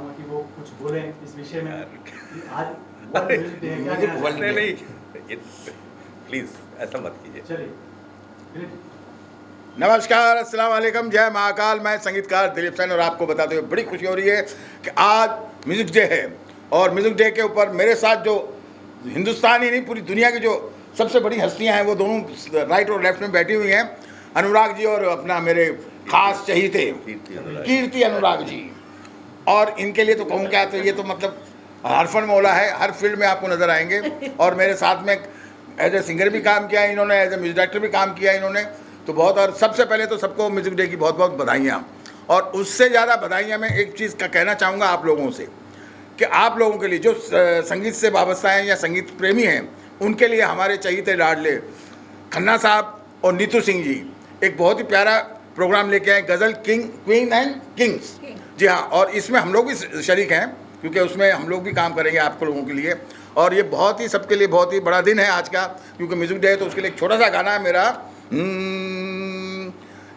चाहूंगा कि वो कुछ बोलें इस विषय में। आज बोलने नहीं, प्लीज ऐसा मत कीजिए। चलिए। नमस्कार, अस्सलाम वालेकुम, जय महाकाल। मैं संगीतकार दिलीप सेन और आपको बताते हुए बड़ी खुशी हो रही है कि आज म्यूज़िक डे है और म्यूज़िक डे के ऊपर मेरे साथ जो हिंदुस्तान ही नहीं पूरी दुनिया की जो सबसे बड़ी हस्तियां हैं वो दोनों राइट और लेफ्ट में बैठी हुई हैं। अनुराग जी और अपना मेरे खास चहीते कीर्ति अनुराग जी। और इनके लिए तो कहूँ क्या, तो ये तो मतलब हरफन मौला है, हर फील्ड में आपको नज़र आएंगे। और मेरे साथ में एज ए सिंगर भी काम किया इन्होंने, एज ए म्यूजिक डायरेक्टर भी काम किया इन्होंने, तो बहुत। और सबसे पहले तो सबको म्यूज़िक डे की बहुत बहुत बधाइयाँ। और उससे ज़्यादा बधाइयाँ मैं एक चीज़ का कहना चाहूँगा आप लोगों से कि आप लोगों के लिए जो संगीत से वाबस्ता हैं या संगीत प्रेमी हैं, उनके लिए हमारे चहीते लाडले खन्ना साहब और नीतू सिंह जी एक बहुत ही प्यारा प्रोग्राम लेके आए, गज़ल किंग क्वीन एंड किंग्स। जी हाँ, और इसमें हम लोग भी शरीक हैं क्योंकि उसमें हम लोग भी काम करेंगे आपको लोगों के लिए। और ये बहुत ही सबके लिए बहुत ही बड़ा दिन है आज का, क्योंकि म्यूज़िक डे है। तो उसके लिए एक छोटा सा गाना है मेरा।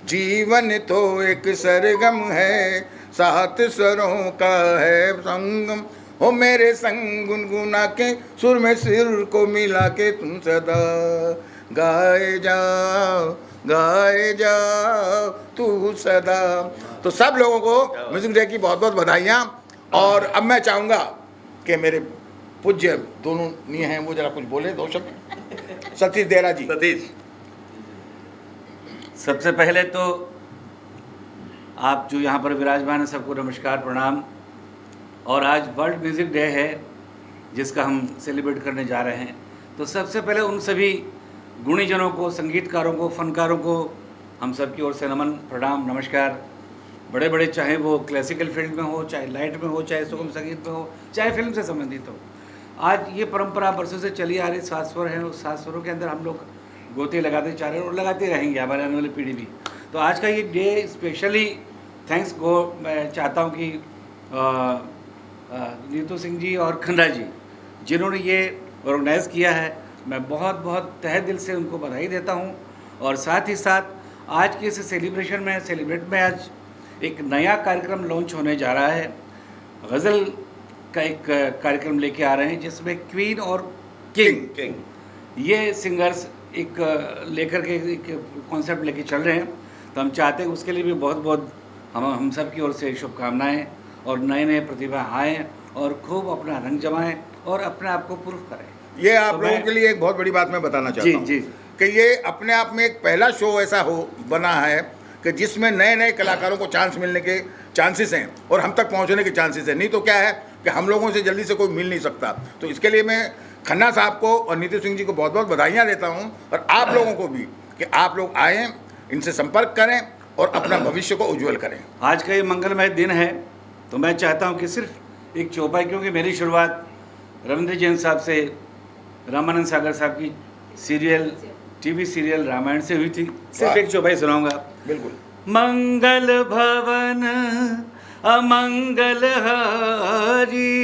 जीवन तो एक सरगम है, सात स्वरों का है संगम, हो मेरे संग गुनगुना के सुर में सिर को मिला के तुम सदा गाए जाओ तू सदा। तो सब लोगों को म्यूज़िक डे की बहुत बहुत बधाइयाँ। और अब मैं चाहूँगा कि मेरे पूज्य दोनों नहीं हैं, वो जरा कुछ बोले, दो शब्द। सतीश देहरा जी। सतीश, सबसे पहले तो आप जो यहाँ पर विराजमान हैं सबको नमस्कार, प्रणाम। और आज वर्ल्ड म्यूज़िक डे है जिसका हम सेलिब्रेट करने जा रहे हैं। तो सबसे पहले उन सभी गुणीजनों को, संगीतकारों को, फनकारों को हम सब की ओर से नमन, प्रणाम, नमस्कार। बड़े बड़े, चाहे वो क्लासिकल फील्ड में हो, चाहे लाइट में हो, चाहे सुगम संगीत में हो, चाहे फिल्म से संबंधित हो। आज ये परंपरा बरसों से चली आ रही, 7 स्वर हैं, उस 7 स्वरों के अंदर हम लोग गोते लगाते जा रहे हैं और लगाते रहेंगे हमारे आने वाली पीढ़ी भी। तो आज का ये डे स्पेशली थैंक्स मैं चाहता हूँ कि नीतू सिंह जी और खन्ना जी जिन्होंने ये ऑर्गेनाइज़ किया है, मैं बहुत बहुत तहे दिल से उनको बधाई देता हूँ। और साथ ही साथ आज के इस सेलिब्रेशन में, आज एक नया कार्यक्रम लॉन्च होने जा रहा है। गज़ल का एक कार्यक्रम लेके आ रहे हैं जिसमें क्वीन और किंग ये सिंगर्स एक लेकर के एक कॉन्सेप्ट लेके चल रहे हैं। तो हम चाहते हैं उसके लिए भी बहुत बहुत हम सब की ओर से शुभकामनाएँ, और नए नए प्रतिभा आएँ और खूब अपना रंग जमाएँ और अपने आप को प्रूफ करें। ये आप लोगों के लिए एक बहुत बड़ी बात मैं बताना चाहता हूँ कि ये अपने आप में एक पहला शो ऐसा बना है कि जिसमें नए नए कलाकारों को चांस मिलने के चांसेस हैं और हम तक पहुंचने के चांसेस हैं। नहीं तो क्या है कि हम लोगों से जल्दी से कोई मिल नहीं सकता। तो इसके लिए मैं खन्ना साहब को और नीतू सिंह जी को बहुत बहुत बधाइयाँ देता हूँ, और आप लोगों को भी कि आप लोग आएँ, इनसे संपर्क करें और अपना भविष्य को उज्ज्वल करें। आज का ये मंगलमय दिन है, तो मैं चाहता हूँ कि सिर्फ एक चौपाई, क्योंकि मेरी शुरुआत रविंद्र जैन साहब से, रामानंद सागर साहब की सीरियल, टीवी सीरियल रामायण से हुई थी। सिर्फ एक चौपाई सुनाऊंगा। बिल्कुल। मंगल भवन अमंगल हारी,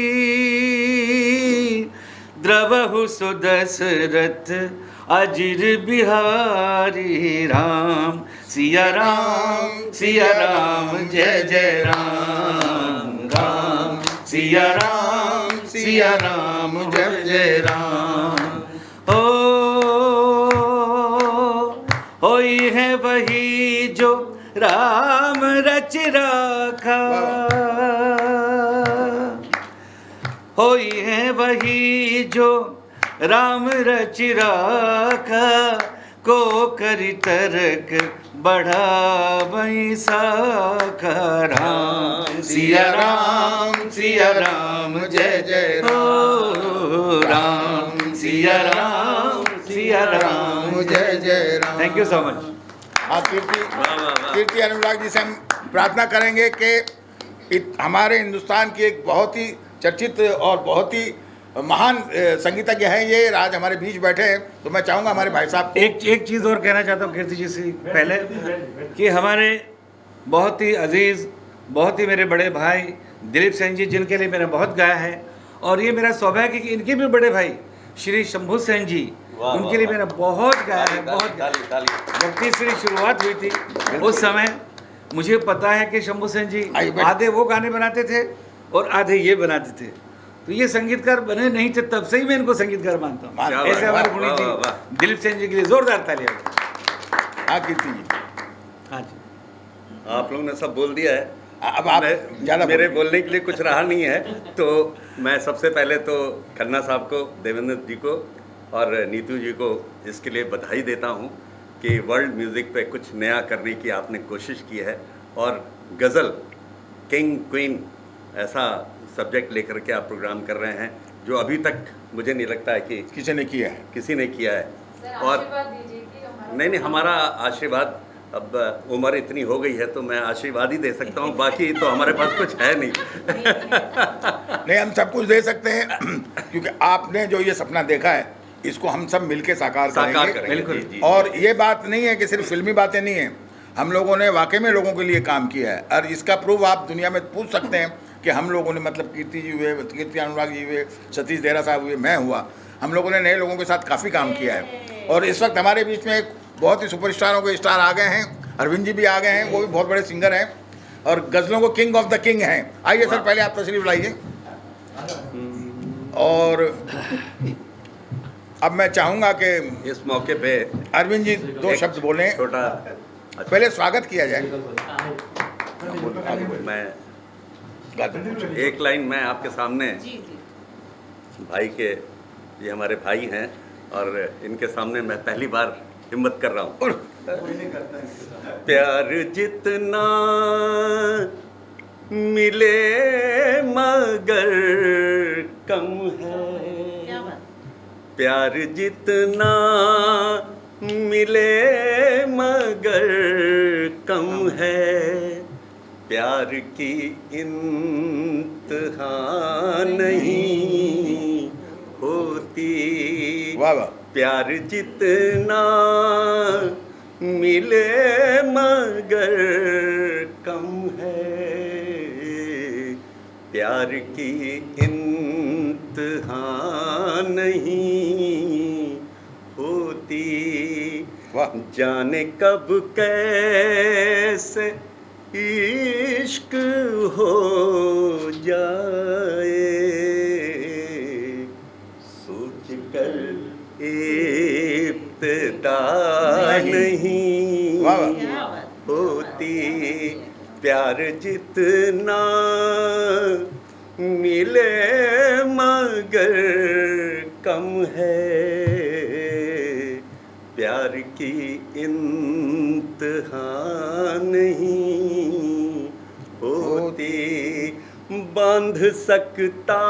द्रवहु सुदशरथ अजिर बिहारी। राम सिया राम जय जय राम, राम सिया राम जय जय राम। होई है वही जो राम रच राखा, होई है वही जो राम रच राखा, को करी तरक बढ़ावई साखा। राम सिया राम जय जय राम, राम सिया राम जय जय Ram. Thank you so much. आप कीर्ति अनुराग जी से हम प्रार्थना करेंगे कि हमारे हिंदुस्तान की एक बहुत ही चर्चित और बहुत ही महान संगीतज्ञ हैं ये, आज हमारे बीच बैठे हैं। तो मैं चाहूँगा हमारे भाई साहब एक चीज़ और कहना चाहता हूँ कीर्ति जी से पहले कि हमारे बहुत ही अजीज़, बहुत ही मेरे बड़े भाई दिलीप सेन जी, जिनके लिए मैंने बहुत गाया है, और ये मेरा सौभाग्य कि इनके भी बड़े भाई श्री शंभू सेन जी, उनके लिए मैंने बहुत गाया है, बहुत गाया। जब तीसरी शुरुआत हुई थी उस समय मुझे पता है कि शंभू सेन जी आधे वो गाने बनाते थे और आधे ये बनाते थे। तो ये संगीतकार बने नहीं थे, तब से ही मैं इनको संगीतकार मानता हूँ। क्या ऐसे बात, हमारे वाह, गुणी वाह, वाह। जी, दिलीप सेन जी के लिए जोरदार तालियां। हाँ कीर्ति जी, हाँ जी, आप लोगों ने सब बोल दिया है। अब आप ज़्यादा मेरे बोलिए। बोलने के लिए कुछ रहा नहीं है। तो मैं सबसे पहले तो खन्ना साहब को, देवेंद्र जी को और नीतू जी को इसके लिए बधाई देता हूँ कि वर्ल्ड म्यूज़िक पे कुछ नया करने की आपने कोशिश की है और गज़ल किंग क्वीन ऐसा सब्जेक्ट लेकर के आप प्रोग्राम कर रहे हैं जो अभी तक मुझे नहीं लगता है कि किसी ने किया है। किसी ने किया है। सर, और आशीर्वाद दीजिए कि हमारा नहीं, हमारा आशीर्वाद, अब उम्र इतनी हो गई है तो मैं आशीर्वाद ही दे सकता हूँ, बाकी तो हमारे पास कुछ है नहीं। नहीं, हम सब कुछ दे सकते हैं क्योंकि आपने जो ये सपना देखा है इसको हम सब मिलके साकार करेंगे। बिल्कुल जी। और ये बात नहीं है कि सिर्फ फिल्मी बातें नहीं हैं, हम लोगों ने वाकई में लोगों के लिए काम किया है। और इसका प्रूफ आप दुनिया में पूछ सकते हैं कि हम लोगों ने, मतलब कीर्ति जी हुए, कीर्ति अनुराग जी हुए, सतीश देहरा साहब हुए, मैं हुआ, हम लोगों ने नए लोगों के साथ काफ़ी काम किया है। और इस वक्त हमारे बीच में एक बहुत ही सुपरस्टारों के स्टार आ गए हैं, अरविंद जी भी आ गए हैं, वो भी बहुत बड़े सिंगर हैं और गज़लों को किंग ऑफ द किंग हैं। आइए सर, पहले आप तशरीफ लाइए। और अब मैं चाहूँगा कि इस मौके पे अरविंद जी दो शब्द बोलें, छोटा पहले स्वागत किया जाए। मैं एक लाइन मैं आपके सामने भाई के, ये हमारे भाई हैं और इनके सामने मैं पहली बार हिम्मत कर रहा हूँ। प्यार जितना मिले मगर कम है, प्यार जितना मिले मगर कम है, प्यार की इंतहा नहीं होती। वाह वाह। प्यार जितना मिले मगर कम है, प्यार की इंतहा नहीं होती। वाह। जाने कब कैसे इश्क हो जाए, सोच कर इब्तिदा नहीं वाह वाह। होती। प्यार जितना मिले मगर कम है, प्यार की इंतहा नहीं होती। बांध सकता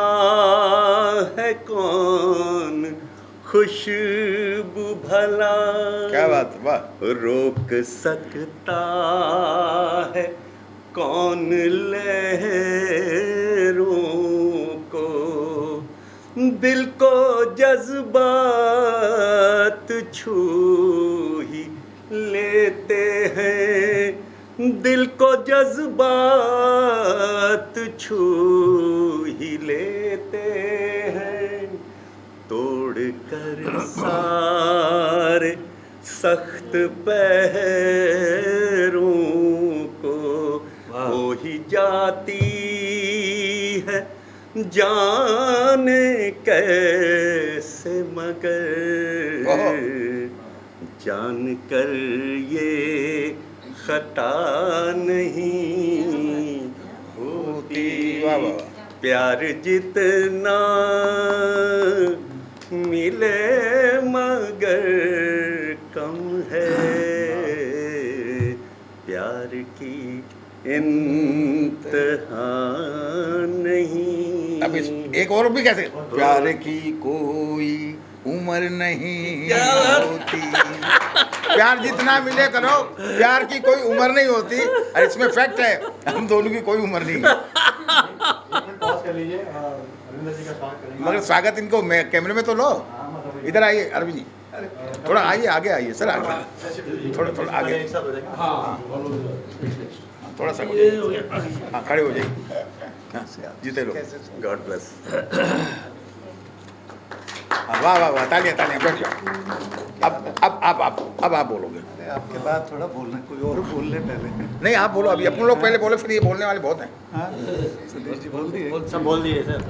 है कौन खुशबू भला, क्या बात, वाह। रोक सकता है कौन लहरों को, दिल को जज्बात छू ही लेते हैं, दिल को जज्बात छू ही लेते हैं, तोड़ कर सारे सख्त पैरों को हो ही जाती है जाने कैसे मगर, जान कर ये खता नहीं होती। वाह वाह। प्यार जितना मिले मगर कम है, प्यार की इंतहा नहीं। अब एक और भी कैसे, प्यार की कोई उम्र नहीं होती। प्यार जितना मिले करो, प्यार की कोई उम्र नहीं होती। और इसमें फैक्ट है, हम दोनों की कोई उम्र नहीं है। पॉज कर लीजिए, अरविंद जी का स्वागत करेंगे। मगर स्वागत इनको मैं कैमरे में तो लो, इधर आइए अरविंद जी, थोड़ा आइए, आगे आइए सर, आगे थोड़ा थोड़ा आगे, एक साथ हो जाएगा। थोड़ा सा हाँ, खड़े हो जाइए। हाँ, जीते लोग। God bless. वाह वाह वाह, तालियां तालियां, बैठ जाओ। अब अब आप बोलोगे। अरे आपके बाद थोड़ा बोलना, कोई और बोल ले पहले। नहीं आप बोलो, अभी अपन लोग पहले बोले, फिर ये बोलने वाले बहुत हैं। हाँ सुदेश जी बोल दिए। सब बोल दिए सर,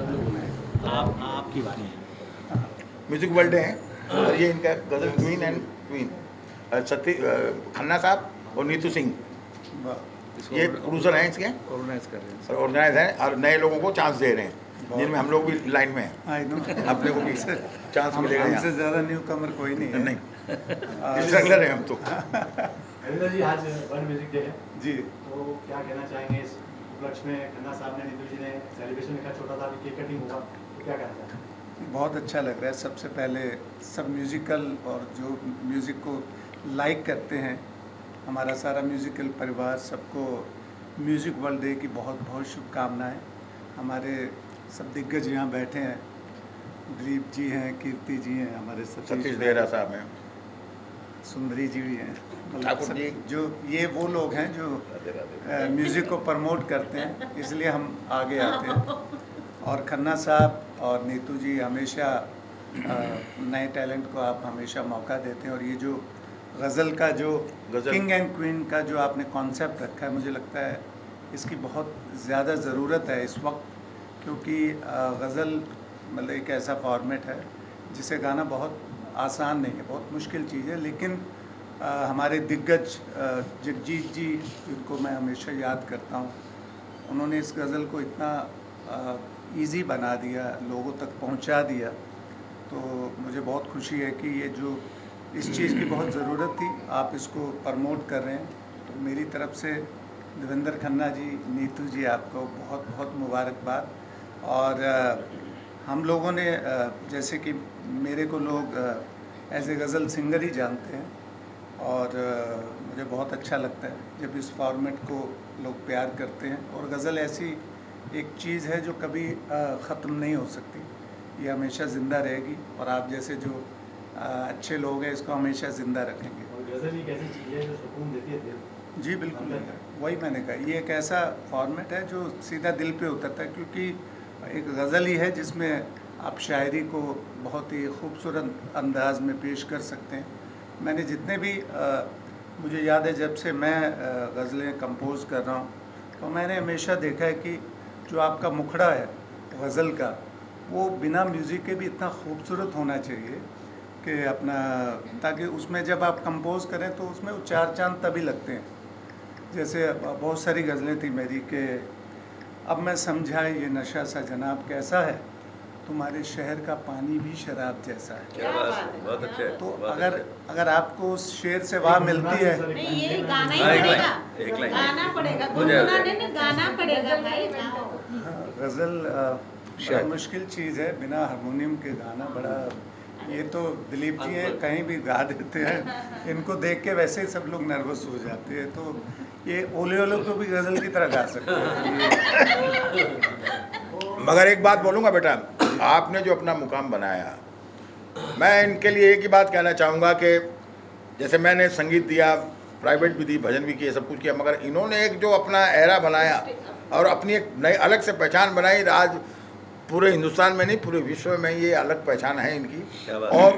आपकी बारी है। म्यूजिक वर्ल्ड है और ये इनका गजल क्वीन एंड क्वीन सती खन्ना साहब और नीतू सिंह, ये प्रोड्यूसर हैं इसके ऑर्गेनाइज कर रहे हैं। और ऑर्गेनाइज हैं और नए लोगों को चांस दे रहे हैं, जिनमें हम लोग भी लाइन में हैं। आई नो, अपने को भी चांस मिलेगा हमसे यहाँ। ज़्यादा न्यू कमर कोई नहीं है। नहीं स्ट्रगलर है हम तो। अरिंदर जी, आज वर्ल्ड म्यूजिक डे है, जी तो क्या कहना चाहेंगे इस उपलक्ष्य में? खन्ना साहब ने, नीतू जी ने सेलिब्रेशन रखा, छोटा सा केक कटिंग हुआ, तो क्या कहना चाहेंगे? बहुत अच्छा लग रहा है। सबसे पहले सब म्यूज़िकल और जो म्यूज़िक को लाइक करते हैं, हमारा सारा म्यूज़िकल परिवार, सबको म्यूज़िक वर्ल्ड डे की बहुत बहुत शुभकामनाएं। हमारे सब दिग्गज यहाँ बैठे हैं, दिलीप जी हैं, कीर्ति जी हैं, हमारे सतीश देहरा साहब हैं, सुंदरी जी भी हैं, मतलब ठाकुर सब जी। जो ये वो लोग हैं जो म्यूज़िक को प्रमोट करते हैं, इसलिए हम आगे आते हैं। और खन्ना साहब और नीतू जी हमेशा नए टैलेंट को आप हमेशा मौका देते हैं। और ये जो गज़ल का जो गज़ल। किंग एंड क्वीन का जो आपने कॉन्सेप्ट रखा है, मुझे लगता है इसकी बहुत ज़्यादा ज़रूरत है इस वक्त, क्योंकि गज़ल मतलब एक ऐसा फॉर्मेट है जिसे गाना बहुत आसान नहीं है, बहुत मुश्किल चीज़ है। लेकिन हमारे दिग्गज जगजीत जी, जिनको मैं हमेशा याद करता हूँ, उन्होंने इस गज़ल को इतना इजी बना दिया, लोगों तक पहुँचा दिया। तो मुझे बहुत खुशी है कि ये जो इस चीज़ की बहुत ज़रूरत थी, आप इसको प्रमोट कर रहे हैं। तो मेरी तरफ से देवेंद्र खन्ना जी, नीतू जी, आपको बहुत बहुत मुबारकबाद। और हम लोगों ने जैसे कि मेरे को लोग एज ए गज़ल सिंगर ही जानते हैं, और मुझे बहुत अच्छा लगता है जब इस फॉर्मेट को लोग प्यार करते हैं। और गज़ल ऐसी एक चीज़ है जो कभी ख़त्म नहीं हो सकती, ये हमेशा ज़िंदा रहेगी। और आप जैसे जो अच्छे लोग हैं, इसको हमेशा ज़िंदा रखेंगे। और गज़ल एक ऐसी चीज़ है जो सुकून देती है दिल। जी बिल्कुल, वही मैंने कहा, ये एक ऐसा फॉर्मेट है जो सीधा दिल पे उतरता है, क्योंकि एक गज़ल ही है जिसमें आप शायरी को बहुत ही खूबसूरत अंदाज में पेश कर सकते हैं। मैंने जितने भी मुझे याद है, जब से मैं गज़लें कंपोज़ कर रहा हूँ, तो मैंने हमेशा देखा है कि जो आपका मुखड़ा है गज़ल का, वो बिना म्यूज़िक के भी इतना खूबसूरत होना चाहिए कि अपना, ताकि उसमें जब आप कंपोज़ करें तो उसमें वो चार चांद तभी लगते हैं। जैसे बहुत सारी गज़लें थी मेरी कि अब मैं समझा ये नशा सा जनाब कैसा है, तुम्हारे शहर का पानी भी शराब जैसा है। क्या बात है, बहुत अच्छे। तो बहुत अगर अच्छे। अगर आपको उस शेर से वाह मिलती है, नहीं ये गाना ही हाँ, एक पड़ेगा, लाइन, एक लाइन। गाना पड़ेगा, हो जाएगा। गुनगुनाने में गाना पड़ेगा भाई। गज़ल बड़ा मुश्किल चीज़ है, बिना हारमोनियम के गाना बड़ा, ये तो दिलीप जी हैं कहीं भी गा देते हैं, इनको देख के वैसे ही सब लोग नर्वस हो जाते हैं। तो ये ओले ओले को भी गज़ल की तरह गा सकते हैं। मगर एक बात बोलूँगा बेटा, आपने जो अपना मुकाम बनाया, मैं इनके लिए एक ही बात कहना चाहूँगा कि जैसे मैंने संगीत दिया, प्राइवेट भी दी, भजन भी किए, सब कुछ किया, मगर इन्होंने एक जो अपना एरा बनाया और अपनी एक नई अलग से पहचान बनाई, आज पूरे हिंदुस्तान में नहीं पूरे विश्व में ये अलग पहचान है इनकी। क्या बात और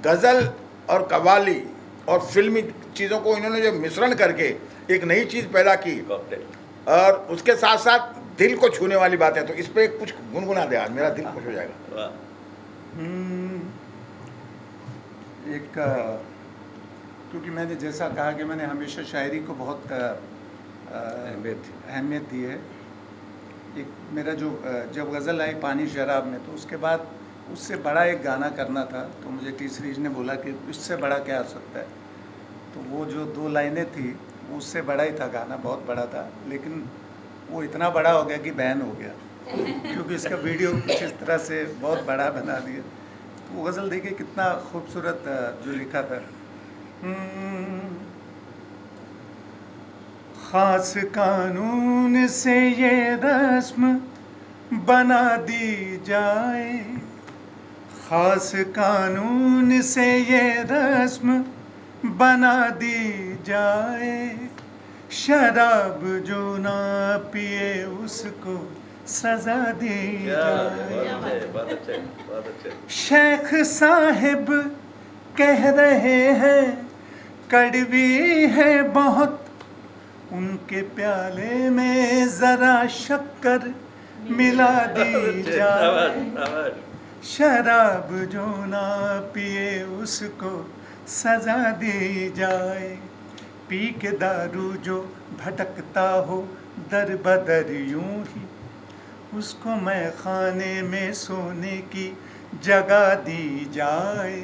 गज़ल और कव्वाली और फिल्मी चीज़ों को इन्होंने जो मिश्रण करके एक नई चीज़ पैदा की, कॉकटेल। और उसके साथ साथ दिल को छूने वाली बात है। तो इस पे कुछ गुनगुना दे, आज मेरा दिल खुश हो जाएगा। वाह। एक क्योंकि मैंने जैसा कहा कि मैंने हमेशा शायरी को बहुत अहमियत दी है। एक मेरा जो जब गज़ल आई पानी शराब में, तो उसके बाद उससे बड़ा एक गाना करना था, तो मुझे टी सीरीज ने बोला कि इससे बड़ा क्या हो सकता है। तो वो जो 2 लाइनें थी, उससे बड़ा ही था गाना, बहुत बड़ा था, लेकिन वो इतना बड़ा हो गया कि बैन हो गया क्योंकि इसका वीडियो कुछ इस तरह से बहुत बड़ा बना दिया। तो वो गज़ल देखिए कितना खूबसूरत जो लिखा था। ख़ास कानून से ये रस्म बना दी जाए, ख़ास कानून से ये रस्म बना दी जाए, शराब जो ना पिए उसको सजा दी जाए। बहुत अच्छे, बहुत अच्छे, बहुत अच्छे। शेख साहिब कह रहे हैं कड़वी है बहुत, उनके प्याले में जरा शक्कर मिला दी जाए। शराब जो ना पिए उसको सजा दी जाए, पी के दारू जो भटकता हो दर बदर यूं ही, उसको मैं खाने में सोने की जगह दी जाए।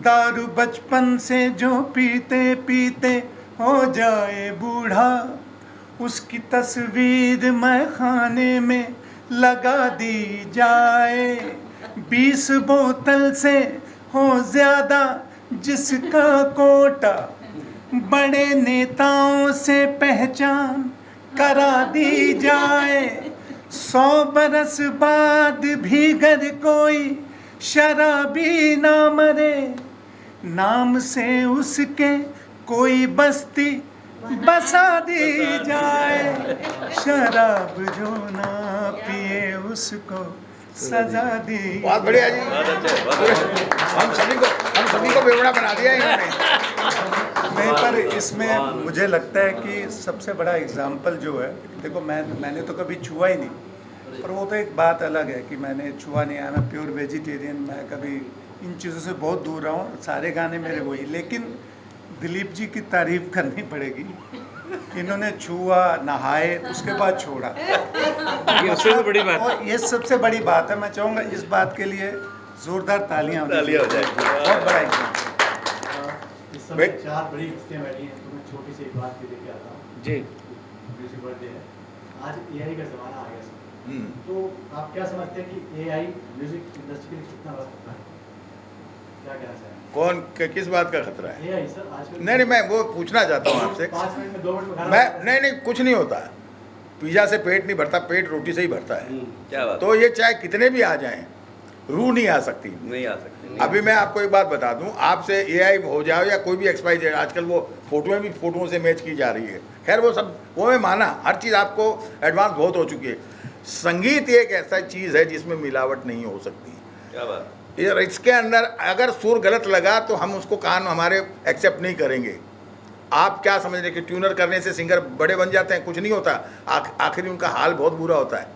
दारू बचपन से जो पीते पीते हो जाए बूढ़ा, उसकी तस्वीर मैं खाने में लगा दी जाए। 20 बोतल से हो ज्यादा जिसका कोटा, बड़े नेताओं से पहचान करा दी जाए। 100 बरस बाद भी गर कोई शराबी ना मरे, नाम से उसके कोई बस्ती बसा दी जाए। शराब जो ना पिए उसको सजा दी। बहुत बढ़िया जी, हम सभी को बेवड़ा बना दिया इन्होंने। नहीं, पर इसमें मुझे लगता है कि सबसे बड़ा एग्जाम्पल जो है, देखो मैंने तो कभी छुआ ही नहीं, पर वो तो एक बात अलग है कि मैंने छुआ नहीं है, मैं प्योर वेजिटेरियन, मैं कभी इन चीज़ों से बहुत दूर रहा हूँ, सारे गाने मेरे वही। लेकिन दिलीप जी की तारीफ करनी पड़ेगी, इन्होंने छुआ, नहाए, उसके बाद छोड़ा। ये सबसे बड़ी बात है। और ये सबसे बड़ी बात है। मैं चाहूँगा इस बात के लिए जोरदार तालियां हो जाए। बहुत बड़ा एग्जाम्पल। इस समय 4 बड़ी हस्तियां बैठी हैं, तो मैं छोटी सी एक बात भी लेके आता हूँ जी। म्यूजिक बर्थडे है आज, एआई का ज़माना आ गया सर, तो आप क्या समझते हैं कि एआई म्यूजिक इंडस्ट्री के लिए कितना बड़ा खतरा है? क्या कहना चाहेंगे? कौन किस बात का खतरा है? एआई सर आजकल। नहीं, मैं वो पूछना चाहता हूँ आपसे। 5 मिनट में 2 मिनट में खाना मैं बनता है। नहीं, कुछ नहीं होता। पिज़्ज़ा से पेट नहीं भरता, पेट रोटी से ही भरता है। क्या बात? तो ये चाहे कितने भी आ जाएं, रूह नहीं आ सकती। नहीं आ सकते। अभी मैं आपको एक बात बता दूं, आपसे एआई हो जाए या कोई भी XYZ, आजकल वो फोटोओं से मैच की जा रही है। खैर वो सब वो मैं माना, हर चीज़ आपको एडवांस बहुत हो चुकी है। संगीत एक ऐसा चीज़ है जिसमें मिलावट नहीं हो सकती। क्या बात? इसके अंदर अगर सुर गलत लगा तो हम उसको कान हमारे एक्सेप्ट नहीं करेंगे। आप क्या समझ रहे कि ट्यूनर करने से सिंगर बड़े बन जाते हैं? कुछ नहीं होता। आखिर उनका हाल बहुत बुरा होता है,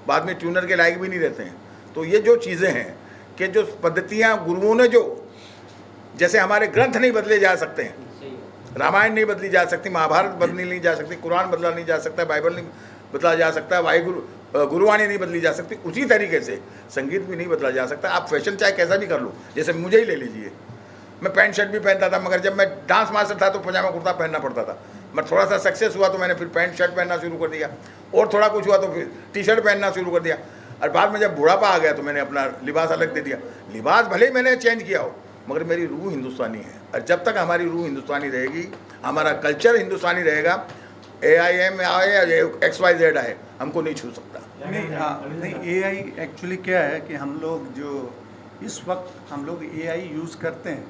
बाद में ट्यूनर के लायक भी नहीं रहते हैं। तो ये जो चीज़ें हैं कि जो पद्धतियाँ गुरुओं ने, जो जैसे हमारे ग्रंथ नहीं बदले जा सकते हैं, रामायण नहीं बदली जा सकती, महाभारत बदली नहीं जा सकती, कुरान बदला नहीं जा सकता, बाइबल नहीं बदला जा सकता, गुरुवाणी नहीं बदली जा सकती, उसी तरीके से संगीत भी नहीं बदला जा सकता। आप फैशन चाहे कैसा भी कर लो, जैसे मुझे ही ले लीजिए, मैं पैंट शर्ट भी पहनता था, मगर जब मैं डांस मास्टर था तो पजामा कुर्ता पहनना पड़ता था। मैं थोड़ा सा सक्सेस हुआ तो मैंने फिर पैंट शर्ट पहनना शुरू कर दिया, और थोड़ा कुछ हुआ तो फिर टी शर्ट पहनना शुरू कर दिया, और बाद में जब बुढ़ापा आ गया तो मैंने अपना लिबास अलग दे दिया। लिबास भले ही मैंने चेंज किया हो, मगर मेरी रूह हिंदुस्तानी है, और जब तक हमारी रूह हिंदुस्तानी रहेगी, हमारा कल्चर हिंदुस्तानी रहेगा, AIM आए या XYZ आए, हमको नहीं छू सकता। नहीं, हाँ, नहीं, AI एक्चुअली क्या है कि हम लोग जो इस वक्त हम लोग AI यूज़ करते हैं,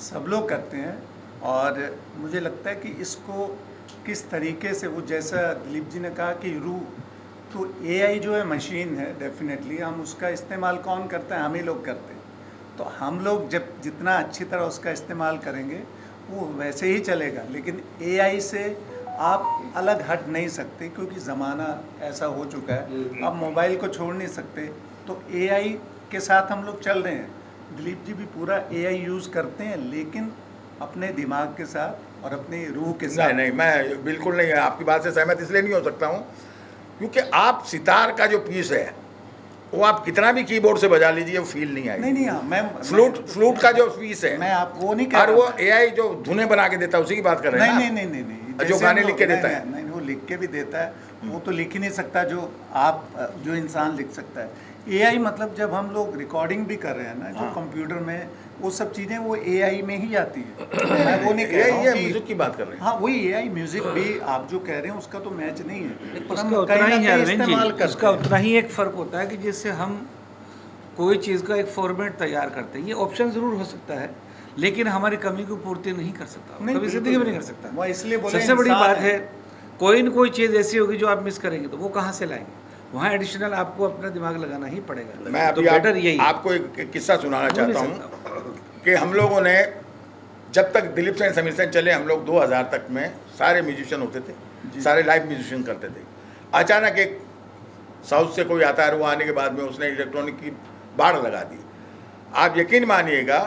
सब लोग करते हैं, और मुझे लगता है कि इसको किस तरीके से, वो जैसा दिलीप जी ने कहा कि रूह, तो AI जो है मशीन है, डेफिनेटली हम उसका इस्तेमाल कौन करता है? हम ही लोग करते हैं। तो हम लोग जब जितना अच्छी तरह उसका इस्तेमाल करेंगे वो वैसे ही चलेगा, लेकिन AI से आप अलग हट नहीं सकते, क्योंकि ज़माना ऐसा हो चुका है, आप मोबाइल को छोड़ नहीं सकते। तो AI के साथ हम लोग चल रहे हैं। दिलीप जी भी पूरा AI यूज़ करते हैं, लेकिन अपने दिमाग के साथ और अपनी रूह के साथ। नहीं, मैं बिल्कुल नहीं, आपकी बात से सहमत इसलिए नहीं हो सकता हूँ क्योंकि आप सितार का जो पीस है वो आप कितना भी कीबोर्ड से बजा लीजिए, वो फील नहीं आएगी। नहीं, हाँ, मैं फ्लूट का जो पीस है, मैं आप वो नहीं कह और रहा। वो AI जो धुनें बना के देता है उसी की बात कर रहे हैं ना? नहीं, जो जैसे गाने हम लिख के लोग- देता है। नहीं, वो लिख के भी देता है, वो तो लिख ही नहीं सकता जो इंसान लिख सकता है। AI मतलब जब हम लोग रिकॉर्डिंग भी कर रहे हैं ना, जो कंप्यूटर में वो सब चीज़ें वो AI में ही आती है। मैं वो नहीं कह रहा हूँ ये कि- म्यूजिक की बात कर रहे हैं। हाँ, वही AI म्यूजिक भी आप जो कह रहे हैं उसका तो मैच नहीं है, पर हम उसका उतना कहीं ना ही है कहीं अरविंद इस्तेमाल जी, करते उसका हैं। उतना ही एक फ़र्क होता है कि जिससे हम कोई चीज़ का एक फॉर्मेट तैयार करते हैं। ये ऑप्शन ज़रूर हो सकता है, लेकिन हमारी कमी को पूर्ति नहीं कर सकता, नहीं, कभी ज़िंदगी में नहीं कर सकता। वो इसलिए बोले सबसे बड़ी इंसान बात है, कोई न कोई चीज़ ऐसी होगी जो आप मिस करेंगे, तो वो कहाँ से लाएंगे? वहाँ एडिशनल आपको अपना दिमाग लगाना ही पड़ेगा। मैं तो अभी बेटर यही है। आपको एक किस्सा सुनाना बोल नहीं चाहता हूँ सकता। कि हम लोगों ने जब तक दिलीप सेन समीर सेन चले, हम लोग 2000 तक में सारे म्यूजिशियन होते थे, सारे लाइव म्यूजिशियन करते थे। अचानक एक साउथ से कोई आता है, वो आने के बाद में उसने इलेक्ट्रॉनिक की बाढ़ लगा दी। आप यकीन मानिएगा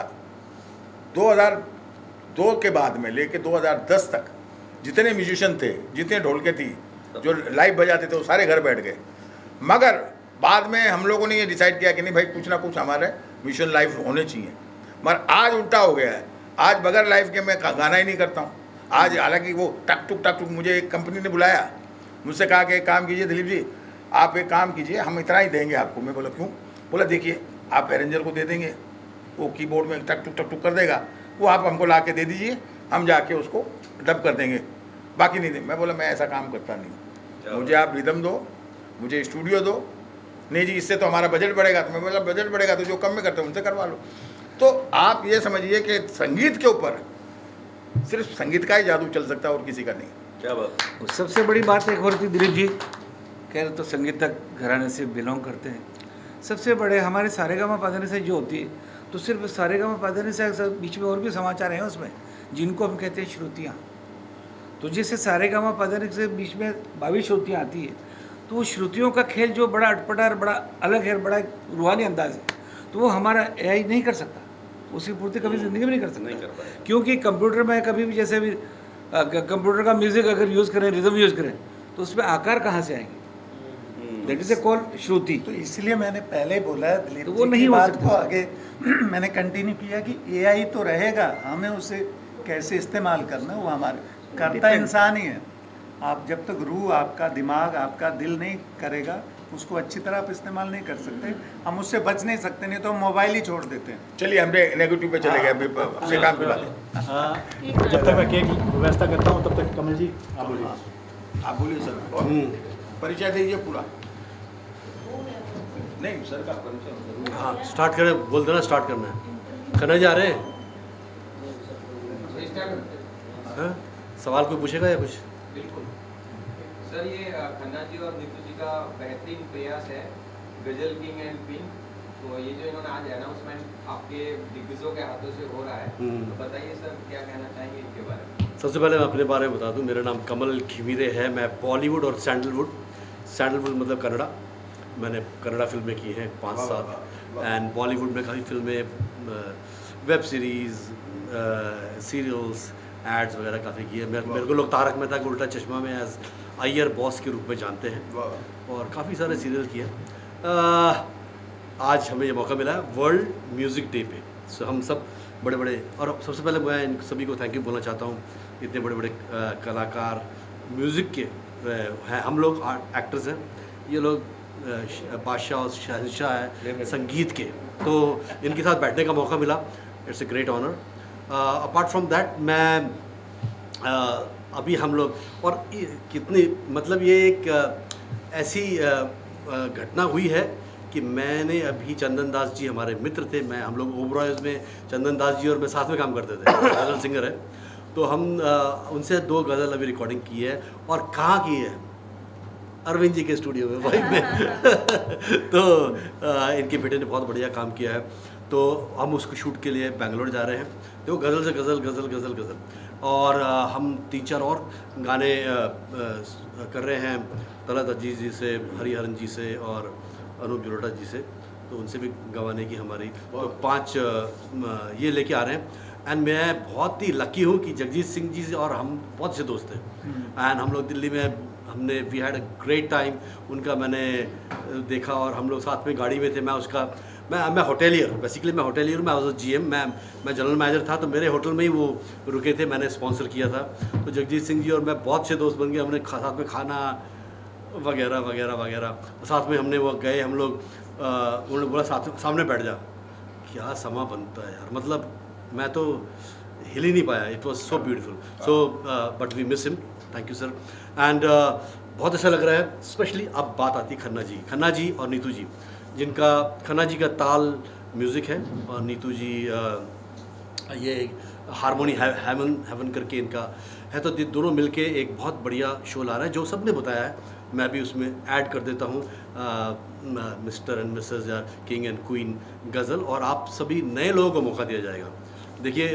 2002 के बाद में लेके 2010 तक जितने म्यूजिशियन थे, जितने ढोलके थी जो लाइव बजाते थे, वो सारे घर बैठ गए। मगर बाद में हम लोगों ने ये डिसाइड किया कि नहीं भाई, कुछ ना कुछ हमारे म्यूजिशियन लाइव होने चाहिए। मगर आज उल्टा हो गया है, आज बगैर लाइव के मैं गाना ही नहीं करता हूँ। आज हालांकि वो टक टुक मुझे एक कंपनी ने बुलाया, मुझसे कहा कि एक काम कीजिए दिलीप जी, आप एक काम कीजिए, हम इतना ही देंगे आपको। मैं बोला क्यों? बोला देखिए, आप अरेंजर को दे देंगे, वो कीबोर्ड में टक टुक कर देगा, वो आप हमको ला के दे दीजिए, हम जाके उसको डब कर देंगे, बाकी नहीं देंगे। मैं बोला मैं ऐसा काम करता नहीं, मुझे आप रिदम दो, मुझे स्टूडियो दो। नहीं जी, इससे तो हमारा बजट बढ़ेगा। तो मैं बोला बजट बढ़ेगा तो जो कम में करते हैं उनसे करवा लो। तो आप ये समझिए कि संगीत के ऊपर सिर्फ संगीत का ही जादू चल सकता है और किसी का नहीं। क्या बात। सबसे बड़ी बात एक और थी, दिलीप जी कह रहे तो संगीतक घराने से बिलोंग करते हैं। सबसे बड़े हमारे सारेगामा पाधनी से जो होती है, तो सिर्फ सारेगामा पाधनी से बीच में और भी समाचार हैं उसमें, जिनको हम कहते हैं श्रुतियाँ। तो जैसे सारेगामा पाधनी से बीच में 22 श्रुतियाँ आती है, तो वो श्रुतियों का खेल जो बड़ा अटपटा और बड़ा अलग है, बड़ा रूहानी अंदाज है, तो वो हमारा AI नहीं कर सकता, उसकी पूर्ति कभी ज़िंदगी में नहीं कर सकता। क्योंकि कंप्यूटर में कभी भी जैसे भी कंप्यूटर का म्यूज़िक अगर यूज़ करें, रिदम यूज़ करें, तो उसमें आकार कहाँ से आएंगे? दैट इज ए कॉल श्रुति। तो इसलिए मैंने पहले बोला दिलीप तो वो जी नहीं की हो बात सकता। को आगे मैंने कंटिन्यू किया कि AI तो रहेगा, हमें उसे कैसे इस्तेमाल करना वो हमारे करता इंसान ही है। आप जब तक रूह, आपका दिमाग, आपका दिल नहीं करेगा, उसको अच्छी तरह आप इस्तेमाल नहीं कर सकते। हम उससे बच नहीं सकते, नहीं तो हम मोबाइल ही छोड़ देते हैं। चलिए हमने नेगेटिव पे चले गए, अपने काम पे बात। जब तक मैं केक व्यवस्था करता हूँ तब तक कमल जी आप बोलिए। आप बोलिए सर, और परिचय दीजिए पूरा। नहीं सर का परिचय। हाँ स्टार्ट करें, बोल देना स्टार्ट करना है। करना जा रहे हैं? हाँ? सवाल कोई पूछेगा या कुछ? बिल्कुल सर, ये खन्ना जी और नीतू जी का बेहतरीन प्रयास है, गजल किंग एंड क्वीन। तो ये जो इन्होंने आज अनाउंसमेंट आपके दिग्गजों के हाथों से हो रहा है, तो बताइए सर क्या कहना चाहेंगे इनके बारे में? सबसे पहले मैं अपने बारे में बता दूं, मेरा नाम कमल खिमीरे है। मैं बॉलीवुड और सैंडलवुड मतलब कन्नड़ा, मैंने कन्नड़ा फिल्में की हैं 5-7, एंड बॉलीवुड में काफ़ी फिल्में, वेब सीरीज़, सीरियल्स, एड्स वगैरह काफ़ी की है। मेरे को लोग तारक मेहता का उल्टा चश्मा में एज अय्यर बॉस के रूप में जानते हैं, और काफ़ी सारे सीरियल किए। आज हमें ये मौका मिला है वर्ल्ड म्यूज़िक डे पे, सो हम सब बड़े बड़े, और सबसे पहले मैं इन सभी को थैंक यू बोलना चाहता हूँ। इतने बड़े बड़े कलाकार म्यूज़िक के हैं, हम लोग एक्टर्स हैं, ये लोग बादशाह और शहंशाह है संगीत के, तो इनके साथ बैठने का मौका मिला, it's a great honour. Apart from that मैं अभी हम लोग, और कितनी मतलब ये एक ऐसी घटना हुई है कि मैंने अभी चंदन दास जी हमारे मित्र थे, हम लोग ओबरॉयज़ में चंदन दास जी और मैं साथ में काम करते थे, गज़ल सिंगर है, तो हम उनसे 2 गज़ल अभी रिकॉर्डिंग की है। और कहाँ की है? अरविंद जी के स्टूडियो में, वाइफ में। तो इनके बेटे ने बहुत बढ़िया काम किया है, तो हम उसको शूट के लिए बेंगलोर जा रहे हैं। तो गज़ल से गज़ल, और हम 3-4 और गाने कर रहे हैं तलत अजीज़ जी से, हरिहरन जी से और अनूप जलोटा जी से, तो उनसे भी गवाने की हमारी तो 5 ये लेके आ रहे हैं। एंड मैं बहुत ही लकी हूँ कि जगजीत सिंह जी से और हम बहुत से दोस्त हैं, एंड हम लोग दिल्ली में हमने we had a great time. उनका मैंने देखा और हम लोग साथ में गाड़ी में थे। मैं होटेलियर, बेसिकली मैं होटेलियर, मैं वाज GM, मैं जनरल मैनेजर था, तो मेरे होटल में ही वो रुके थे, मैंने स्पॉन्सर किया था। तो जगजीत सिंह जी और मैं बहुत से दोस्त बन गए, हमने साथ में खाना वगैरह वगैरह वगैरह, साथ में हमने वो गए, हम लोग उन्होंने बोला सामने बैठ जा, क्या समा बनता है यार, मतलब मैं तो हिल ही नहीं पाया। It was so beautiful, so but we miss him, thank you sir. And बहुत अच्छा लग रहा है। स्पेशली अब बात आती है खन्ना जी और नीतू जी, जिनका खन्ना जी का ताल म्यूज़िक है और नीतू जी ये हारमोनी हेवन करके इनका है। तो ये दोनों मिलके एक बहुत बढ़िया शो ला रहा है, जो सबने बताया है, मैं भी उसमें ऐड कर देता हूँ मिस्टर एंड मिसेस या किंग एंड क्वीन गज़ल, और आप सभी नए लोगों को मौका दिया जाएगा। देखिए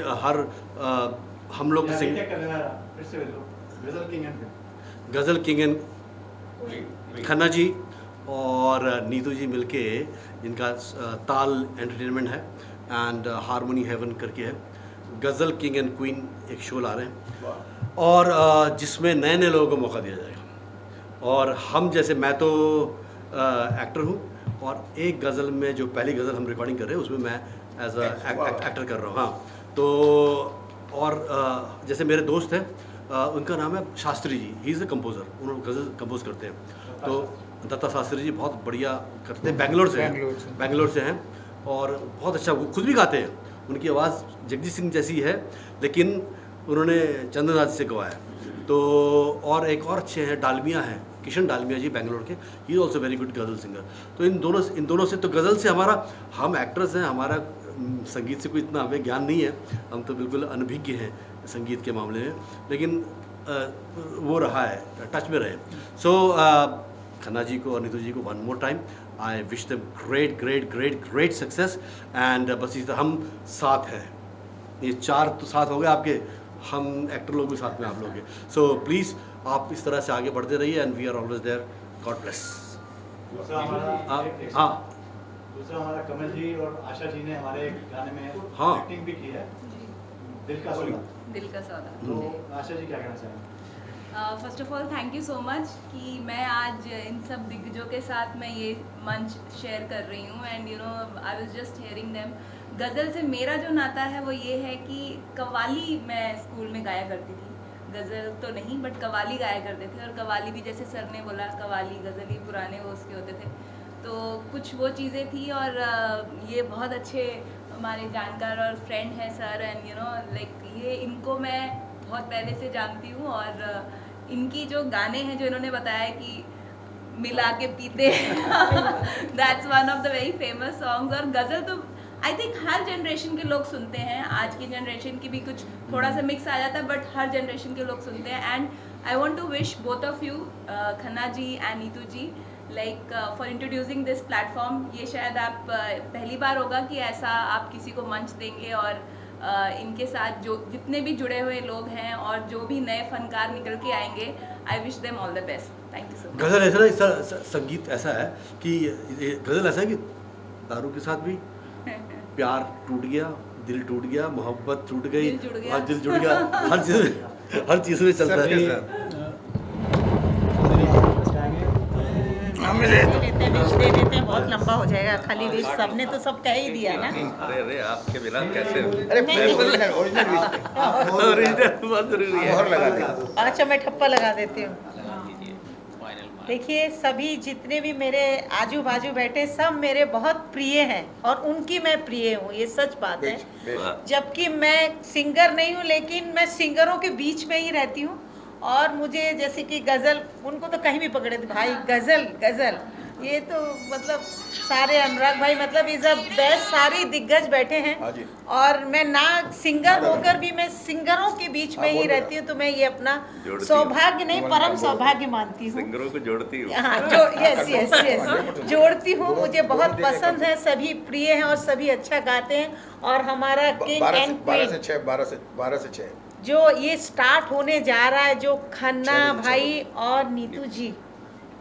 हम लोग या क्या कर रहा है? फिर से बोलो, ghazal king and ghazal king and Khanna ji और नीतू जी मिलके इनका ताल एंटरटेनमेंट है एंड हारमोनी हेवन करके है। गज़ल किंग एंड क्वीन एक शो ला रहे हैं और जिसमें नए नए लोगों को मौका दिया जाएगा। और हम जैसे, मैं तो एक्टर हूँ और एक गज़ल में जो पहली गज़ल हम रिकॉर्डिंग कर रहे हैं उसमें मैं एज एक्टर कर रहा हूँ। हाँ, तो और जैसे मेरे दोस्त हैं, उनका नाम है Shastri ji, he is a composer, उन्होंने गज़ल कंपोज करते हैं। तो दत्ता शास्त्री जी बहुत बढ़िया करते हैं, बेंगलोर से हैं और बहुत अच्छा, वो खुद भी गाते हैं। उनकी आवाज़ जगजीत सिंह जैसी है लेकिन उन्होंने चंद्रनाथ से गवाया। तो और एक और अच्छे हैं, डालमिया हैं, किशन डालमिया जी बेंगलोर के, he is also very good ghazal singer. तो इन दोनों से, तो गज़ल से हमारा, हम एक्टर्स हैं, हमारा संगीत से कोई इतना हमें ज्ञान नहीं है, हम तो बिल्कुल अनभिज्ञ हैं संगीत के मामले में, लेकिन वो रहा है, टच में रहे। सो खन्ना जी को और नीतू जी को one more time I wish them great success and बस इस हम साथ हैं, ये 4 तो साथ हो गए आपके, हम एक्टर लोग भी साथ में आप लोग हैं। सो प्लीज़ आप इस तरह से आगे बढ़ते रहिए and we are always there, God bless. दूसरा हमारा हाँ, दूसरा हमारा कमल जी और आशा जी ने हमारे गाने में हाँ। एक्टिंग भी की है, दिल का सौदा। दिल का सौदा। तो आशा जी क्या कहना चाहेंगे? First of all thank you so much कि मैं आज इन सब दिग्गजों के साथ मैं ये मंच शेयर कर रही हूँ and you know I was just hearing them. Ghazal से मेरा जो नाता है वो ये है कि कव्वाली मैं स्कूल में गाया करती थी, गज़ल तो नहीं बट कव्वाली गाया करते थे। और कव्वाली भी जैसे सर ने बोला, कव्वाली गज़ल ही पुराने वो उसके होते थे, तो कुछ वो चीज़ें थी। और ये बहुत अच्छे हमारे जानकार और फ्रेंड हैं sir and you know like ये इनको मैं बहुत पहले से जानती हूँ। और इनकी जो गाने हैं जो इन्होंने बताया कि मिला के पीते that's one of the very famous songs. और गज़ल तो आई थिंक हर जनरेशन के लोग सुनते हैं, आज की जनरेशन की भी कुछ थोड़ा सा मिक्स आ जाता है बट हर जनरेशन के लोग सुनते हैं। And I want to wish both of you, Khanna ji and Neetu ji, like for introducing this platform. ये शायद आप पहली बार होगा कि ऐसा आप किसी को मंच देंगे और इनके साथ जो जितने भी जुड़े हुए लोग हैं और जो भी नए फनकार निकल के आएंगे, I wish them all the best. Thank you so much. Ghazal ऐसा ना, संगीत ऐसा है कि गज़ल ऐसा है कि दारू के साथ भी प्यार टूट गया, दिल टूट गया, मोहब्बत टूट गई, दिल जुड़ गया। और दिल जुड़ गया, हर चीज़ में चलता है। देते हैं, बहुत लंबा हो जाएगा। खाली विश सबने तो सब कह ही दिया ना। अरे आपके बिना कैसे? अरे ओरिजिनल बहुत जरूरी है। मोहर लगा दे। अच्छा, मैं ठप्पा लगा देती हूँ। देखिए, सभी जितने भी मेरे आजू बाजू बैठे सब मेरे बहुत प्रिय हैं और उनकी मैं प्रिय हूँ, ये सच बात है। जबकि मैं सिंगर नहीं हूँ लेकिन मैं सिंगरों के बीच में ही रहती हूँ। और मुझे जैसे कि गज़ल, उनको तो कहीं भी पकड़े थे भाई, गज़ल ये तो मतलब सारे अनुराग भाई मतलब इज़ अ बेस्ट, सारे दिग्गज बैठे हैं। और मैं ना सिंगर होकर भी मैं सिंगरों के बीच में ही रहती हूँ, तो मैं ये अपना सौभाग्य नहीं परम सौभाग्य मानती हूँ। सिंगरों को जोड़ती हूँ। हाँ, यस जोड़ती हूँ। मुझे बहुत पसंद है, सभी प्रिय हैं और सभी अच्छा गाते हैं। और हमारा किंग एंड क्वीन 12 से 6 जो ये स्टार्ट होने जा रहा है, जो खन्ना भाई और नीतू जी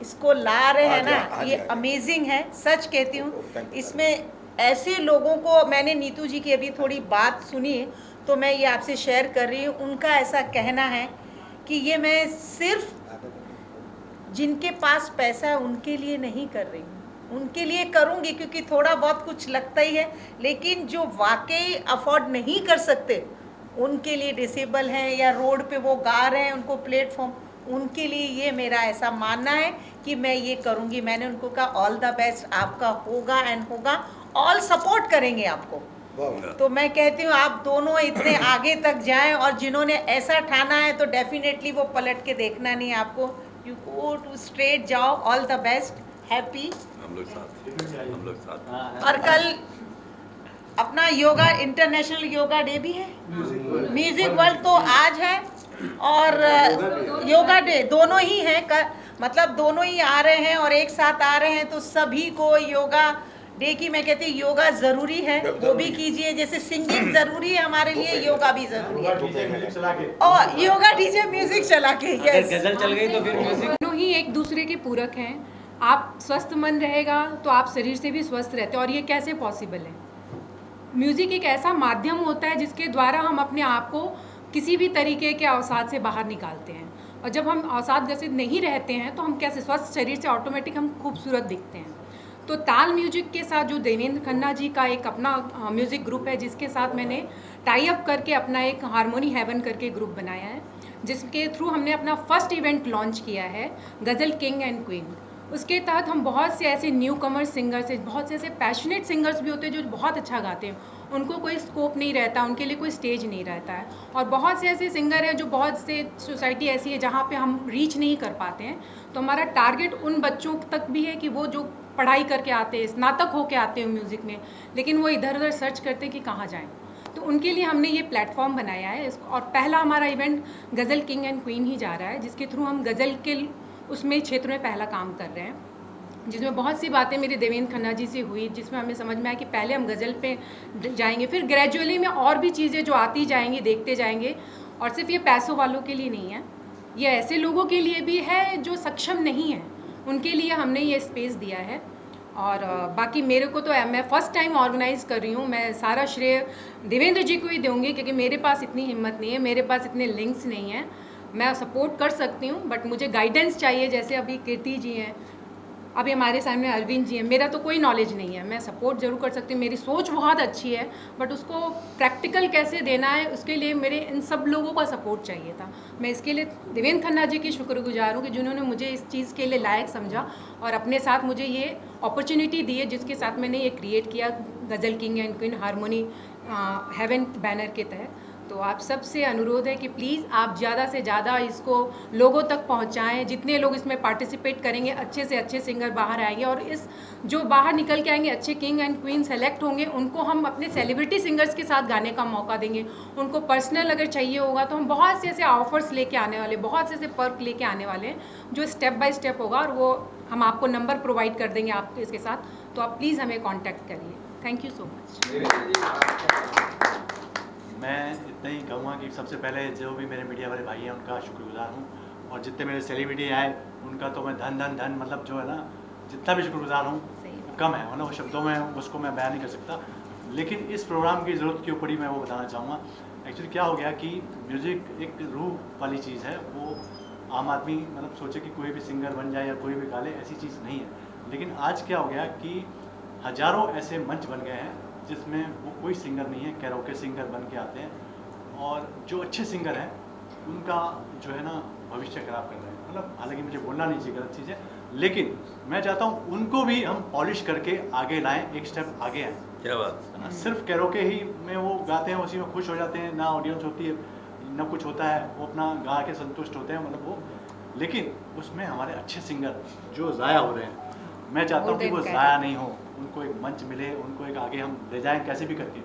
इसको ला रहे हैं ना, ये अमेजिंग है, सच कहती हूँ। इसमें ऐसे लोगों को, मैंने नीतू जी की अभी थोड़ी बात सुनी तो मैं ये आपसे शेयर कर रही हूँ। उनका ऐसा कहना है कि ये मैं सिर्फ जिनके पास पैसा है उनके लिए नहीं कर रही हूँ, उनके लिए करूँगी क्योंकि थोड़ा बहुत कुछ लगता ही है, लेकिन जो वाकई अफोर्ड नहीं कर सकते, उनके लिए डिसेबल हैं या रोड पे वो गा रहे हैं, उनको प्लेटफॉर्म, उनके लिए ये मेरा ऐसा मानना है कि मैं ये करूँगी। मैंने उनको कहा ऑल द बेस्ट, आपका होगा एंड होगा, ऑल सपोर्ट करेंगे आपको। तो मैं कहती हूँ आप दोनों इतने आगे तक जाएं और जिन्होंने ऐसा ठाना है तो डेफिनेटली वो पलट के देखना नहीं है आपको, यू गो टू स्ट्रेट, जाओ, ऑल द बेस्ट, हैप्पी। हम लोग साथ। और कल अपना योगा, इंटरनेशनल योगा डे भी है, म्यूजिक वर्ल्ड तो आज है और योगा डे दोनों ही हैं, मतलब दोनों ही आ रहे हैं और एक साथ आ रहे हैं, तो सभी को योगा डे की मैं कहती हूँ योगा जरूरी है, वो भी कीजिए। जैसे सिंगिंग जरूरी है हमारे लिए, योगा भी जरूरी है। और योगा डीजे म्यूजिक चला के, यस। गजल चल गई तो फिर म्यूजिक। दोनों ही एक दूसरे के पूरक हैं। आप स्वस्थ मन रहेगा तो आप शरीर से भी स्वस्थ रहते हैं, और ये कैसे पॉसिबल है? म्यूज़िक एक ऐसा माध्यम होता है जिसके द्वारा हम अपने आप को किसी भी तरीके के अवसाद से बाहर निकालते हैं, और जब हम अवसाद ग्रसित नहीं रहते हैं तो हम कैसे स्वस्थ शरीर से ऑटोमेटिक हम खूबसूरत दिखते हैं। तो ताल म्यूजिक के साथ जो देवेंद्र खन्ना जी का एक अपना म्यूज़िक ग्रुप है, जिसके साथ मैंने टाई अप करके अपना एक हारमोनी हेवन करके ग्रुप बनाया है, जिसके थ्रू हमने अपना फर्स्ट इवेंट लॉन्च किया है, गज़ल किंग एंड क्वीन। उसके तहत हम बहुत से ऐसे न्यू कमर सिंगर्स हैं, बहुत से ऐसे पैशनेट सिंगर्स भी होते हैं जो बहुत अच्छा गाते हैं, उनको कोई स्कोप नहीं रहता, उनके लिए कोई स्टेज नहीं रहता है। और बहुत से ऐसे सिंगर हैं जो बहुत से सोसाइटी ऐसी है जहाँ पे हम रीच नहीं कर पाते हैं। तो हमारा टारगेट उन बच्चों तक भी है कि वो जो पढ़ाई करके आते हैं, स्नातक होके आते हैं म्यूज़िक में, लेकिन वो इधर उधर सर्च करते हैं कि कहाँ जाएँ। तो उनके लिए हमने ये प्लेटफॉर्म बनाया है। और पहला हमारा event ghazal king and queen ही जा रहा है, जिसके थ्रू हम गज़ल के उसमें क्षेत्र में पहला काम कर रहे हैं, जिसमें बहुत सी बातें मेरे देवेंद्र खन्ना जी से हुई, जिसमें हमें समझ में आया कि पहले हम गज़ल पे जाएंगे, फिर ग्रेजुअली में और भी चीज़ें जो आती जाएंगी, देखते जाएंगे। और सिर्फ ये पैसों वालों के लिए नहीं है, ये ऐसे लोगों के लिए भी है जो सक्षम नहीं है, उनके लिए हमने ये स्पेस दिया है। और बाकी मेरे को तो मैं फ़र्स्ट टाइम ऑर्गेनाइज़ कर रही हूँ, मैं सारा श्रेय देवेंद्र जी को ही दूँगी, क्योंकि मेरे पास इतनी हिम्मत नहीं है, मेरे पास इतने लिंक्स नहीं हैं। मैं सपोर्ट कर सकती हूँ, बट मुझे गाइडेंस चाहिए। जैसे अभी कीर्ति जी हैं, अभी हमारे सामने अरविंद जी हैं, मेरा तो कोई नॉलेज नहीं है, मैं सपोर्ट ज़रूर कर सकती हूँ, मेरी सोच बहुत अच्छी है, बट उसको प्रैक्टिकल कैसे देना है उसके लिए मेरे इन सब लोगों का सपोर्ट चाहिए था। मैं इसके लिए देवेंद्र खन्ना जी की शुक्रगुजार हूँ कि जिन्होंने मुझे इस चीज़ के लिए लायक समझा और अपने साथ मुझे ये अपॉर्चुनिटी दी है, जिसके साथ मैंने ये क्रिएट किया ghazal king and queen harmony heaven banner के तहत। तो आप सबसे अनुरोध है कि प्लीज़ आप ज़्यादा से ज़्यादा इसको लोगों तक पहुंचाएं। जितने लोग इसमें पार्टिसिपेट करेंगे, अच्छे से अच्छे सिंगर बाहर आएंगे, और इस जो बाहर निकल के आएंगे अच्छे किंग एंड क्वीन सेलेक्ट होंगे, उनको हम अपने सेलिब्रिटी सिंगर्स के साथ गाने का मौका देंगे। उनको पर्सनल अगर चाहिए होगा तो हम बहुत से ऐसे ऑफर्स लेके आने वाले, बहुत से ऐसे पर्क लेके आने वाले हैं, जो स्टेप बाय स्टेप होगा, और वो हम आपको नंबर प्रोवाइड कर देंगे आपके इसके साथ। तो आप प्लीज़ हमें कॉन्टैक्ट करिए। Thank you so much. मैं इतना ही कहूँगा कि सबसे पहले जो भी मेरे मीडिया वाले भाई हैं उनका शुक्रगुजार हूँ, और जितने मेरे सेलिब्रिटी आए उनका तो मैं धन मतलब जो है ना, जितना भी शुक्रगुजार हूँ कम है, मतलब वो शब्दों में उसको मैं बयान नहीं कर सकता। लेकिन इस प्रोग्राम की ज़रूरत के ऊपर ही मैं वो बताना चाहूँगा। एक्चुअली क्या हो गया कि म्यूज़िक एक रूह वाली चीज़ है, वो आम आदमी मतलब सोचे कि कोई भी सिंगर बन जाए या कोई भी गा ले, ऐसी चीज़ नहीं है। लेकिन आज क्या हो गया कि हज़ारों ऐसे मंच बन गए हैं जिसमें वो कोई सिंगर नहीं है, कैरोके सिंगर बन के आते हैं, और जो अच्छे सिंगर हैं उनका जो है ना भविष्य खराब कर रहे हैं। मतलब हालांकि मुझे बोलना नहीं चाहिए, गलत चीज़ है, लेकिन मैं चाहता हूँ उनको भी हम पॉलिश करके आगे लाएं, एक स्टेप आगे आएँ। क्या बात। सिर्फ कैरोके ही में वो गाते हैं, उसी में खुश हो जाते हैं, ना ऑडियंस होती है ना कुछ होता है, वो अपना गा के संतुष्ट होते हैं, मतलब वो। लेकिन उसमें हमारे अच्छे सिंगर जो ज़ाया हो रहे हैं, मैं चाहता हूँ कि वो ज़ाया नहीं हो, उनको एक मंच मिले, उनको एक आगे हम ले जाएं कैसे भी करके।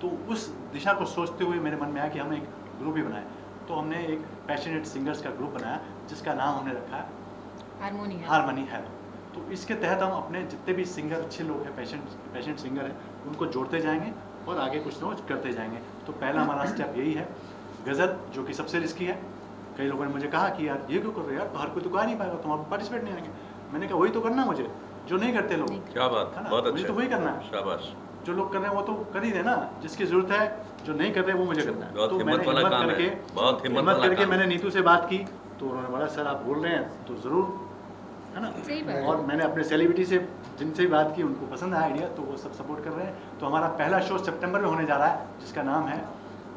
तो उस दिशा को सोचते हुए मेरे मन में आया कि हम एक ग्रुप ही बनाएं। तो हमने एक पैशनेट सिंगर्स का ग्रुप बनाया, जिसका नाम हमने रखा है हारमोनी है। तो इसके तहत हम अपने जितने भी सिंगर अच्छे लोग हैं, पैशनेट सिंगर हैं, उनको जोड़ते जाएंगे और आगे कुछ ना कुछ करते जाएंगे। तो पहला हमारा स्टेप यही है, गज़ल, जो कि सबसे रिस्की है। कई लोगों ने मुझे कहा कि यार ये क्यों कर रहे हो यार, तो हर कोई तो गा नहीं पाएगा, तुम पार्टिसिपेट नहीं आएंगे। मैंने कहा वही तो करना मुझे, जो नहीं करते लोग। क्या बात है, बहुत अच्छा, मुझे तो वही करना है। शाबाश। जो लोग कर रहे हैं वो तो कर ही रहे ना, जिसकी जरूरत है, जो नहीं कर रहे वो मुझे करना है। बहुत तो हिम्मत मैंने वाला काम करके, है, बहुत हिम्मत वाला करके काम। मैंने नीतू से बात की, तो उन्होंने बोला सर आप बोल रहे हैं तो ज़रूर, है ना। सही बात। और मैंने अपने सेलिब्रिटी से जिनसे भी बात की, उनको पसंद आया आइडिया, तो वो सब सपोर्ट कर रहे हैं। तो हमारा पहला शो सितंबर में होने जा रहा है, जिसका नाम है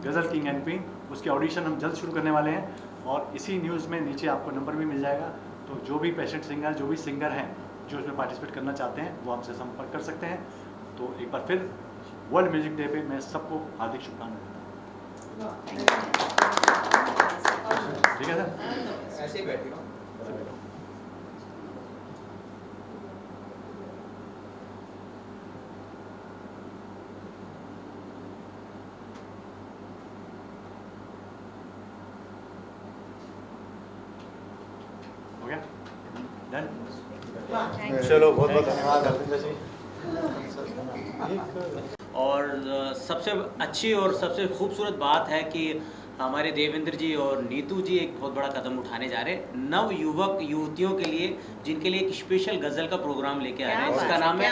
गज़ल किंग एंड क्वीन। उसके ऑडिशन हम जल्द शुरू करने वाले हैं, और इसी न्यूज़ में नीचे आपको नंबर भी मिल जाएगा। तो जो भी पेशेंट सिंगर, जो भी सिंगर हैं जो इसमें पार्टिसिपेट करना चाहते हैं, वो हमसे संपर्क कर सकते हैं। तो एक बार फिर वर्ल्ड म्यूजिक डे पे मैं सबको हार्दिक शुभकामनाएं देता हूँ। ठीक है सर, ऐसे ही बैठे रहो। हो गया डन। Thank you. चलो बहुत बहुत धन्यवाद अरविंद जी। और सबसे अच्छी और सबसे खूबसूरत बात है कि हमारे देवेंद्र जी और नीतू जी एक बहुत बड़ा कदम उठाने जा रहे हैं नव युवक युवतियों के लिए, जिनके लिए एक स्पेशल गज़ल का प्रोग्राम लेके आ रहे हैं। इसका नाम है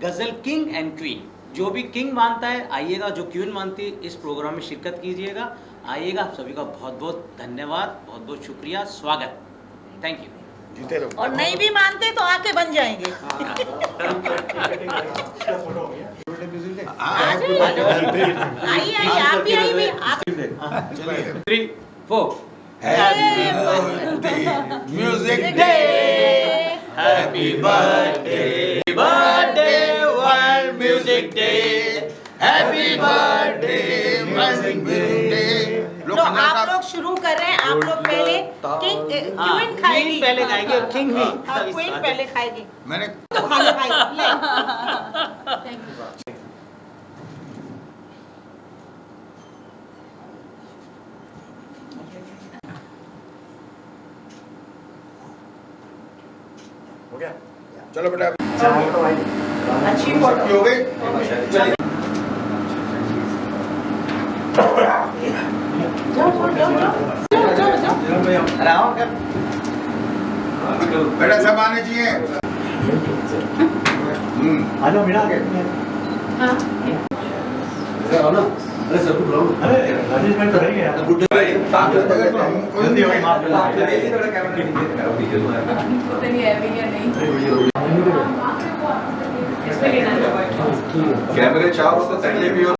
गज़ल किंग एंड क्वीन। जो भी किंग मानता है आइएगा, जो क्वीन मानती है इस प्रोग्राम में शिरकत कीजिएगा। आइएगा, आप सभी का बहुत बहुत धन्यवाद, बहुत बहुत शुक्रिया, स्वागत, थैंक यू। जीते रहो। और नहीं भी मानते तो आके बन जाएंगे। आइए आइए, आप भी आइए, आप 3, 4 music day, happy birthday world music day, happy birthday music day. तो आप लोग शुरू कर रहे हैं। आप लोग पहले क्वीन खाएगी, पहले खाएगी और किंग भी। क्वीन पहले खाएगी। मैंने तो खाने खाएगी। ले। हो गया, चलो बेटा अच्छी फोटो हो गई। बेटा सब आने चाहिए। आ जाओ मीना के। अरे सर को बुलाओ। अरे राजेश भाई तो रहेंगे यार। जल्दी होगी, माफ करना। उतनी हैवी है नहीं। कैमरे चार हो तो पहले भी हो।